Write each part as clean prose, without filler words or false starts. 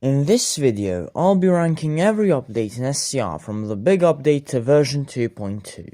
In this video, I'll be ranking every update in SCR from the big update to version 2.2.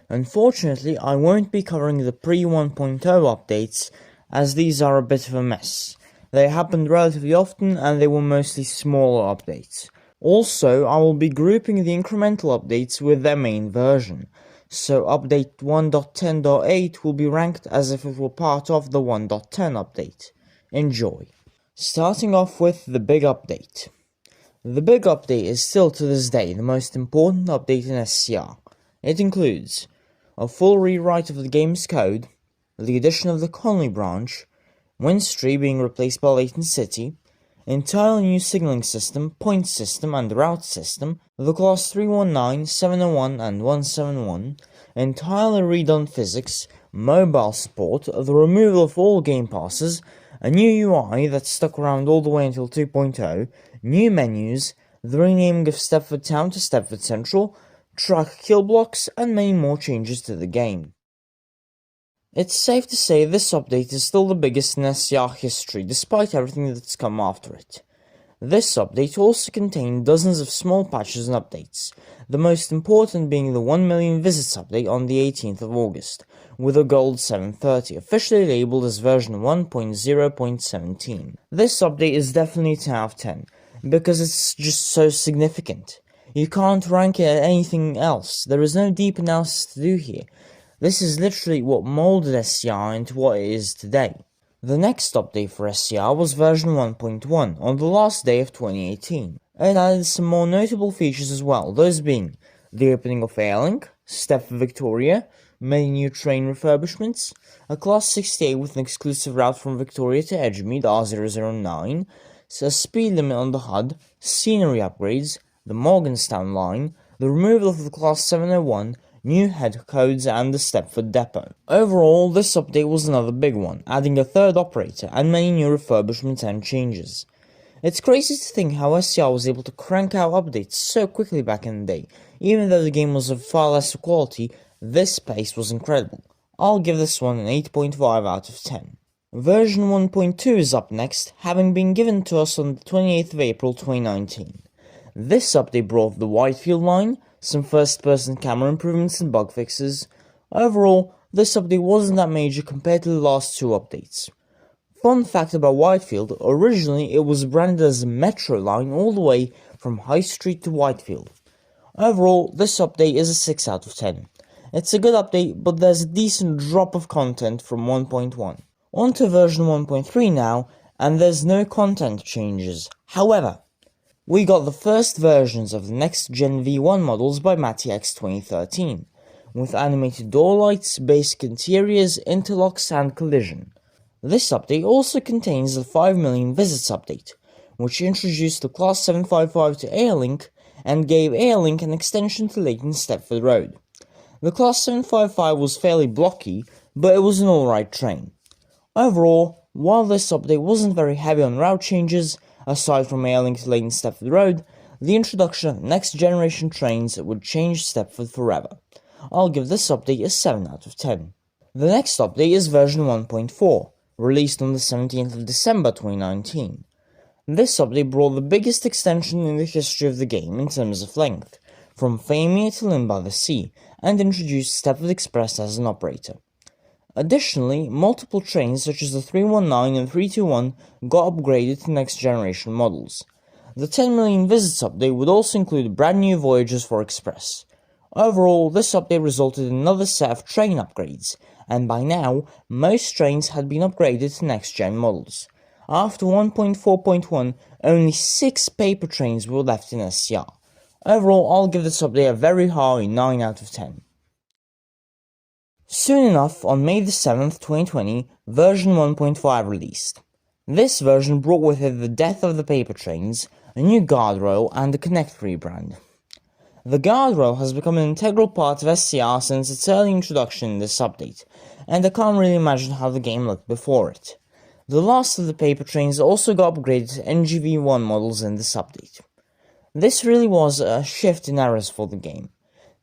Unfortunately, I won't be covering the pre-1.0 updates, as these are a bit of a mess. They happened relatively often and they were mostly smaller updates. Also, I will be grouping the incremental updates with their main version, so update 1.10.8 will be ranked as if it were part of the 1.10 update. Enjoy! Starting off with the big update. The big update is still to this day the most important update in SCR. It includes a full rewrite of the game's code, the addition of the Conley branch, Winstree being replaced by Layton City, entirely new signaling system, point system and route system, the class 319, 701 and 171, entirely redone physics, mobile support, the removal of all game passes, a new UI that stuck around all the way until 2.0, new menus, the renaming of Stepford Town to Stepford Central, track kill blocks, and many more changes to the game. It's safe to say this update is still the biggest in SCR history, despite everything that's come after it. This update also contained dozens of small patches and updates, the most important being the 1 million visits update on the 18th of August, with a gold 730, officially labelled as version 1.0.17. This update is definitely a 10 out of 10, because it's just so significant. You can't rank it at anything else, there is no deep analysis to do here. This is literally what moulded SCR into what it is today. The next update for SCR was version 1.1 on the last day of 2018. It added some more notable features as well, those being the opening of Airlink, Stepford Victoria, many new train refurbishments, a class 68 with an exclusive route from Victoria to Edgemead R009, a speed limit on the HUD, scenery upgrades, the Morganstown line, the removal of the class 701, new head codes and the Stepford depot. Overall, this update was another big one, adding a third operator and many new refurbishments and changes. It's crazy to think how SCR was able to crank out updates so quickly back in the day. Even though the game was of far lesser quality, this pace was incredible. I'll give this one an 8.5 out of 10. Version 1.2 is up next, having been given to us on the 28th of April 2019. This update brought the Whitefield line, some first-person camera improvements and bug fixes. Overall, this update wasn't that major compared to the last two updates. Fun fact about Whitefield, originally it was branded as a metro line all the way from High Street to Whitefield. Overall, this update is a 6 out of 10. It's a good update, but there's a decent drop of content from 1.1. On to version 1.3 now, and there's no content changes. However, we got the first versions of the next-gen V1 models by MattyX 2013, with animated door lights, basic interiors, interlocks and collision. This update also contains the 5 million visits update, which introduced the class 755 to Airlink and gave Airlink an extension to Layton Stepford Road. The class 755 was fairly blocky, but it was an alright train. Overall, while this update wasn't very heavy on route changes, aside from Airlink to Layton Stepford Road, the introduction of next-generation trains would change Stepford forever. I'll give this update a 7 out of 10. The next update is version 1.4, released on the 17th of December 2019. This update brought the biggest extension in the history of the game in terms of length, from Famia to Lynn by the Sea, and introduced Stepford Express as an operator. Additionally, multiple trains such as the 319 and 321 got upgraded to next-generation models. The 10 million visits update would also include brand new voyages for Express. Overall, this update resulted in another set of train upgrades, and by now, most trains had been upgraded to next-gen models. After 1.4.1, only 6 paper trains were left in SCR. Overall, I'll give this update a very high 9 out of 10. Soon enough, on May the 7th, 2020, version 1.5 released. This version brought with it the death of the paper trains, a new guardrail, and a Connect rebrand. The guardrail has become an integral part of SCR since its early introduction in this update, and I can't really imagine how the game looked before it. The last of the paper trains also got upgraded to NGV1 models in this update. This really was a shift in eras for the game.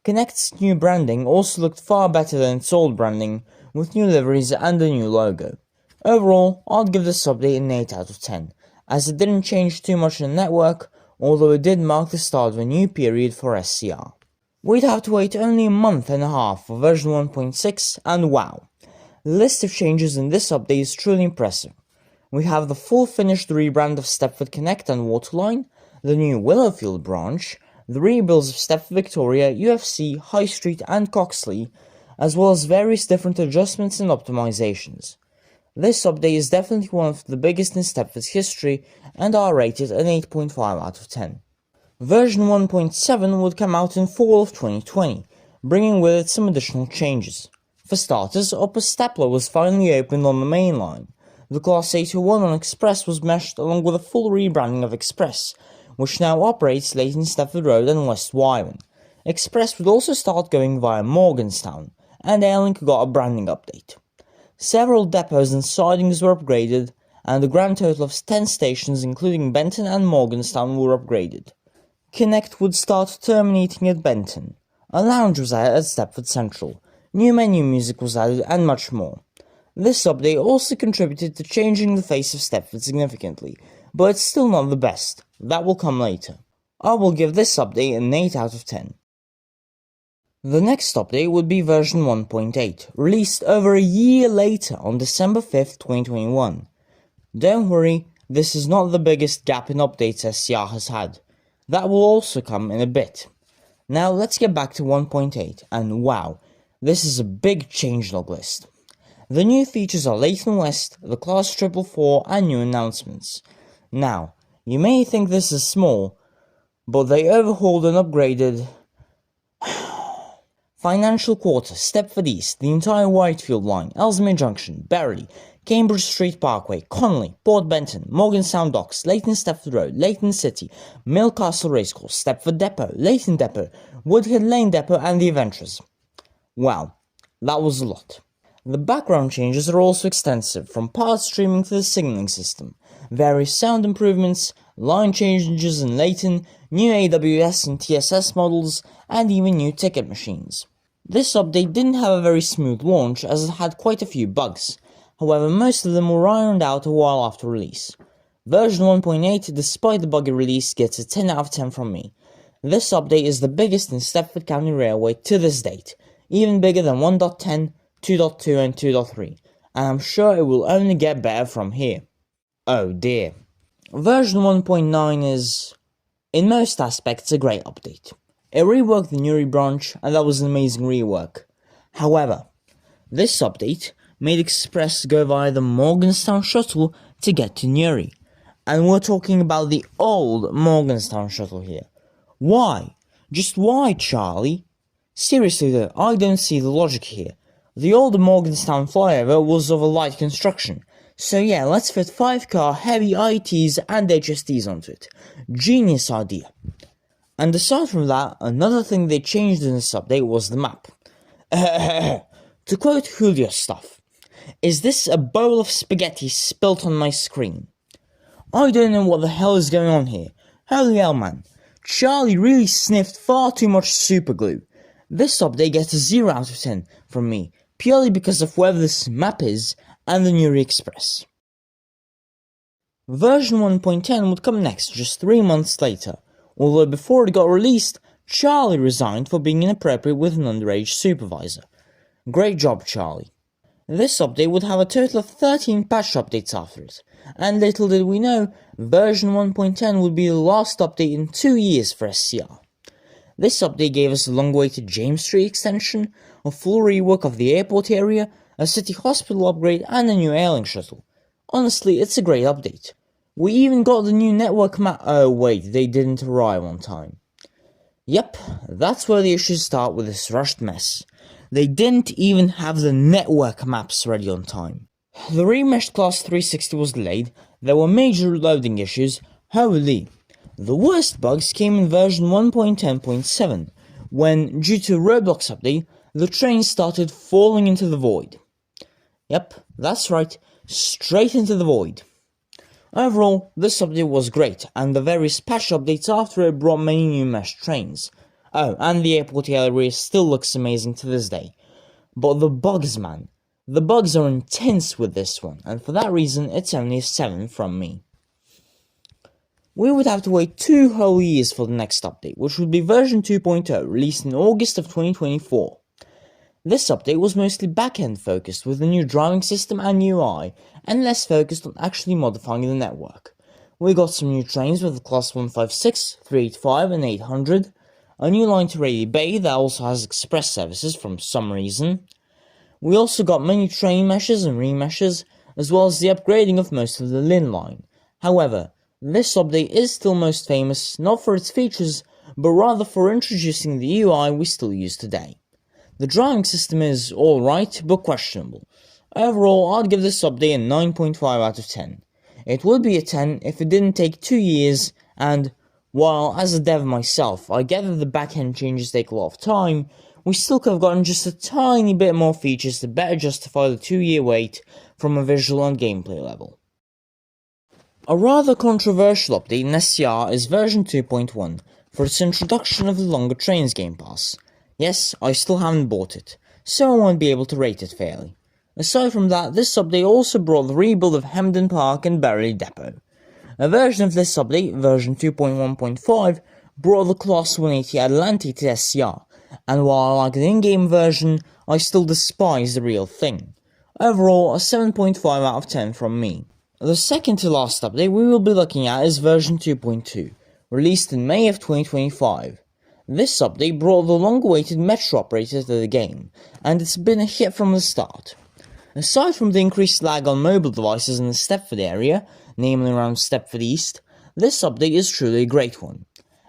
Connect's new branding also looked far better than its old branding, with new liveries and a new logo. Overall, I'd give this update an 8 out of 10, as it didn't change too much in the network, although it did mark the start of a new period for SCR. We'd have to wait only a month and a half for version 1.6, and wow, the list of changes in this update is truly impressive. We have the full finished rebrand of Stepford Connect and Waterline, the new Willowfield branch, the rebuilds of Stepford Victoria, UFC, High Street and Coxley, as well as various different adjustments and optimizations. This update is definitely one of the biggest in Stepford's history and are rated an 8.5 out of 10. Version 1.7 would come out in fall of 2020, bringing with it some additional changes. For starters, Upper Stepler was finally opened on the main line. The Class 801 on Express was meshed along with a full rebranding of Express, which now operates Leighton Stepford Road and West Wyvern. Express would also start going via Morganstown, and Airlink got a branding update. Several depots and sidings were upgraded, and a grand total of 10 stations including Benton and Morganstown were upgraded. Connect would start terminating at Benton. A lounge was added at Stepford Central, new menu music was added, and much more. This update also contributed to changing the face of Stepford significantly, but it's still not the best. That will come later. I will give this update an 8 out of 10. The next update would be version 1.8, released over a year later on December 5th, 2021. Don't worry, this is not the biggest gap in updates SCR has had. That will also come in a bit. Now let's get back to 1.8, and wow, this is a big changelog list. The new features are Leighton West, the Class 444, and new announcements. Now, you may think this is small, but they overhauled and upgraded Financial Quarter, Stepford East, the entire Whitefield line, Ellesmere Junction, Berrily, Cambridge Street Parkway, Connolly, Port Benton, Morganstown Docks, Leighton Stepford Road, Leighton City, Millcastle Racecourse, Stepford Depot, Leighton Depot, Woodhead Lane Depot, and the Adventurers. Wow, that was a lot. The background changes are also extensive, from part streaming to the signalling system, various sound improvements, line changes in Leighton, new AWS and TSS models, and even new ticket machines. This update didn't have a very smooth launch as it had quite a few bugs, however most of them were ironed out a while after release. Version 1.8, despite the buggy release, gets a 10 out of 10 from me. This update is the biggest in Stepford County Railway to this date, even bigger than 1.10, 2.2 and 2.3, and I'm sure it will only get better from here. Oh dear. Version 1.9 is, in most aspects, a great update. It reworked the Newry branch, and that was an amazing rework. However, this update made Express go via the Morganstown shuttle to get to Newry. And we're talking about the old Morganstown shuttle here. Why? Just why, Charlie? Seriously though, I don't see the logic here. The old Morganstown flyover was of a light construction, so yeah, let's fit 5-car heavy ITs and HSTs onto it. Genius idea. And aside from that, another thing they changed in this update was the map. To quote Julio's stuff, "Is this a bowl of spaghetti spilt on my screen? I don't know what the hell is going on here. Holy hell, man. Charlie really sniffed far too much superglue. This update gets a 0 out of 10 from me, purely because of where this map is and the Newry Express." Version 1.10 would come next just 3 months later, although before it got released, Charlie resigned for being inappropriate with an underage supervisor. Great job, Charlie. This update would have a total of 13 patch updates after it, and little did we know, version 1.10 would be the last update in 2 years for SCR. This update gave us a long-awaited James Street extension, a full rework of the airport area, a city hospital upgrade, and a new Airlink shuttle. Honestly, it's a great update. We even got the new network map. Oh wait, they didn't arrive on time. Yep, that's where the issues start with this rushed mess. They didn't even have the network maps ready on time. The remeshed Class 360 was delayed, there were major loading issues, holy. The worst bugs came in version 1.10.7, when, due to Roblox update, the train started falling into the void. Yep, that's right, straight into the void. Overall, this update was great, and the various patch updates after it brought many new mesh trains. Oh, and the airport area still looks amazing to this day. But the bugs, man. The bugs are intense with this one, and for that reason, it's only a 7 from me. we would have to wait 2 whole years for the next update, which would be version 2.0, released in August of 2024. This update was mostly back-end focused with a new driving system and UI, and less focused on actually modifying the network. We got some new trains with the class 156, 385 and 800, a new line to Raleigh Bay that also has express services from some reason. We also got many train meshes and remeshes, as well as the upgrading of most of the Lynn line. However, this update is still most famous not for its features, but rather for introducing the UI we still use today. The driving system is alright, but questionable. Overall, I'd give this update a 9.5 out of 10. It would be a 10 if it didn't take 2 years, and while as a dev myself, I get that the backend changes take a lot of time, we still could have gotten just a tiny bit more features to better justify the 2-year wait from a visual and gameplay level. A rather controversial update in SCR is version 2.1 for its introduction of the Longer Trains Game Pass. Yes, I still haven't bought it, so I won't be able to rate it fairly. Aside from that, this update also brought the rebuild of Hemden Park and Berry Depot. A version of this update, version 2.1.5, brought the Class 180 Atlantic to SCR, and while I like the in-game version, I still despise the real thing. Overall, a 7.5 out of 10 from me. The second to last update we will be looking at is version 2.2, released in May of 2025. This update brought the long-awaited Metro operator to the game, and it's been a hit from the start. Aside from the increased lag on mobile devices in the Stepford area, namely around Stepford East, this update is truly a great one.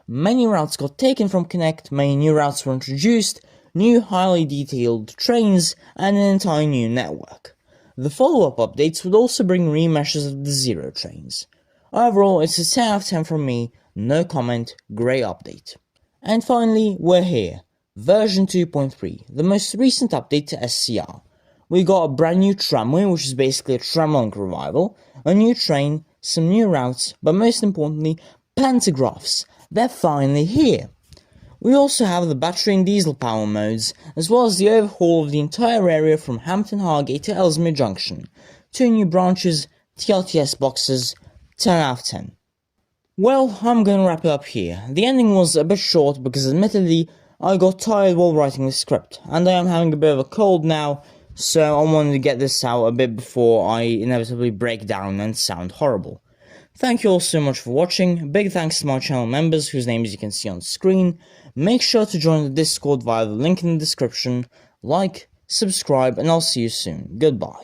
Many routes got taken from Connect, many new routes were introduced, new highly detailed trains, and an entire new network. The follow-up updates would also bring remeshes of the Zero trains. Overall, it's a 10 out of 10 from me, no comment, great update. And finally, we're here, version 2.3, the most recent update to SCR. We got a brand new tramway, which is basically a tramlink revival, a new train, some new routes, but most importantly, pantographs. They're finally here. We also have the battery and diesel power modes, as well as the overhaul of the entire area from Hampton Hargate to Ellesmere Junction. 2 new branches, TLTS boxes, 10 out of 10. Well, I'm gonna wrap it up here. The ending was a bit short because admittedly, I got tired while writing the script, and I am having a bit of a cold now, so I wanted to get this out a bit before I inevitably break down and sound horrible. Thank you all so much for watching, big thanks to my channel members whose names you can see on screen. Make sure to join the Discord via the link in the description, like, subscribe, and I'll see you soon. Goodbye.